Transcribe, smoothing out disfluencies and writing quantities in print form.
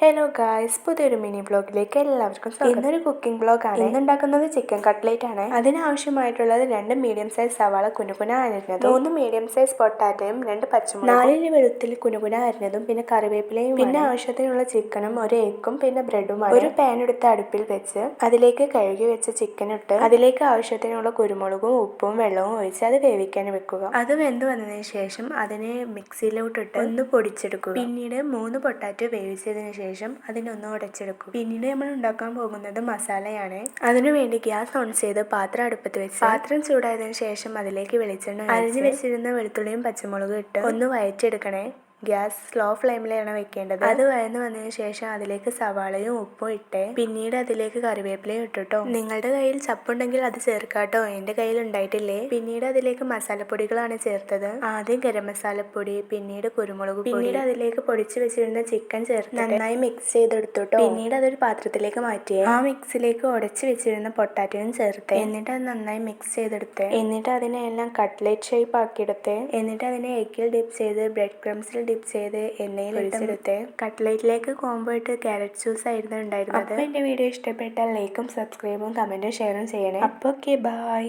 Hello guys, പുതിയൊരു mini വ്ളോഗിലേക്ക് എല്ലാവർക്കും സ്വാഗതം. ഇന്നൊരു കുക്കിംഗ് വ്ളോഗാണ്. ഇന്നുണ്ടാക്കുന്നത് ചിക്കൻ കട്ട്ലേറ്റ് ആണ്. അതിനാവശ്യമായിട്ടുള്ളത് 2 മീഡിയം സൈസ് സവാള കുനുകുന അരിഞ്ഞതും 3 മീഡിയം സൈസ് പൊട്ടാറ്റയും 2 പച്ചമുളകും 4 വെളുത്തുള്ളി കുനുകുന അരിഞ്ഞതും പിന്നെ കറിവേപ്പിലയും പിന്നെ ആവശ്യത്തിനുള്ള ചിക്കനും ഒരു എഗ്ഗും പിന്നെ ബ്രെഡുമാണ്. ഒരു പാൻ എടുത്ത് അടുപ്പിൽ വെച്ച് അതിലേക്ക് കഴുകി വെച്ച ചിക്കൻ ഇട്ട് അതിലേക്ക് ആവശ്യത്തിനുള്ള കുരുമുളകും ഉപ്പും വെള്ളവും ഒഴിച്ച് അത് വേവിക്കാൻ വെക്കുക. അത് വെന്ത് വന്നതിന് ശേഷം അതിനെ മിക്സിയിലോട്ടിട്ട് ഒന്ന് പൊടിച്ചെടുക്കുക. പിന്നീട് 3 പൊട്ടാറ്റോ വേവിച്ചതിന് ശേഷം അതിനൊന്ന് ഉടച്ചെടുക്കും. പിന്നീട് നമ്മൾ ഉണ്ടാക്കാൻ പോകുന്നത് മസാലയാണ്. അതിനുവേണ്ടി ഗ്യാസ് ഓൺ ചെയ്ത് പാത്രം അടുപ്പത്ത് വെച്ച് പാത്രം ചൂടായതിനു ശേഷം അതിലേക്ക് വെളിച്ചെണ്ണ അരിഞ്ഞു വെച്ചിരുന്ന വെളുത്തുള്ളിയും പച്ചമുളകും ഇട്ട് ഒന്ന് വഴറ്റിയെടുക്കണേ. ഗ്യാസ് സ്ലോ ഫ്ലെയിമിലാണ് വെക്കേണ്ടത്. അത് വഴന്നു വന്നതിന് ശേഷം അതിലേക്ക് സവാളയും ഉപ്പും ഇട്ട് പിന്നീട് അതിലേക്ക് കറിവേപ്പിലയും ഇട്ടിട്ടോ. നിങ്ങളുടെ കയ്യിൽ ചപ്പുണ്ടെങ്കിൽ അത് ചേർക്കാട്ടോ, എന്റെ കയ്യിൽ ഉണ്ടായിട്ടില്ലേ. പിന്നീട് അതിലേക്ക് മസാലപ്പൊടികളാണ് ചേർത്തത്. ആദ്യം ഗരം മസാലപ്പൊടി, പിന്നീട് കുരുമുളക്, പിന്നീട് അതിലേക്ക് പൊടിച്ചു വെച്ചിരുന്ന ചിക്കൻ ചേർത്ത് നന്നായി മിക്സ് ചെയ്തെടുത്തുട്ടോ. പിന്നീട് അതൊരു പാത്രത്തിലേക്ക് മാറ്റിയേ ആ മിക്സിലേക്ക് ഉടച്ചു വെച്ചിരുന്ന പൊട്ടാറ്റോയും ചേർത്ത് എന്നിട്ട് അത് നന്നായി മിക്സ് ചെയ്തെടുത്ത് എന്നിട്ട് അതിനെ എല്ലാം കട്ട്ലേറ്റ് ഷേപ്പ് ആക്കിയെടുത്ത് എന്നിട്ട് അതിനെ എഗ്ഗിൽ ഡിപ്പ് ചെയ്ത് ബ്രെഡ് ക്രംസിൽ ഡിപ്പ് ചെയ്ത് എണ്ണയിൽ ഒഴിച്ചെടുത്ത് കട്ട്ലേറ്റിലേക്ക് കോംബോ ഇട്ട് ക്യാരറ്റ് ജ്യൂസ് ആയിരുന്നു ഉണ്ടായിരുന്നത്. അപ്പോൾ എൻ്റെ വീഡിയോ ഇഷ്ടപ്പെട്ടാൽ ലൈക്കും സബ്സ്ക്രൈബും കമൻറ്റും ഷെയറും ചെയ്യണേ. അപ്പോൾ ഓക്കെ, ബൈ.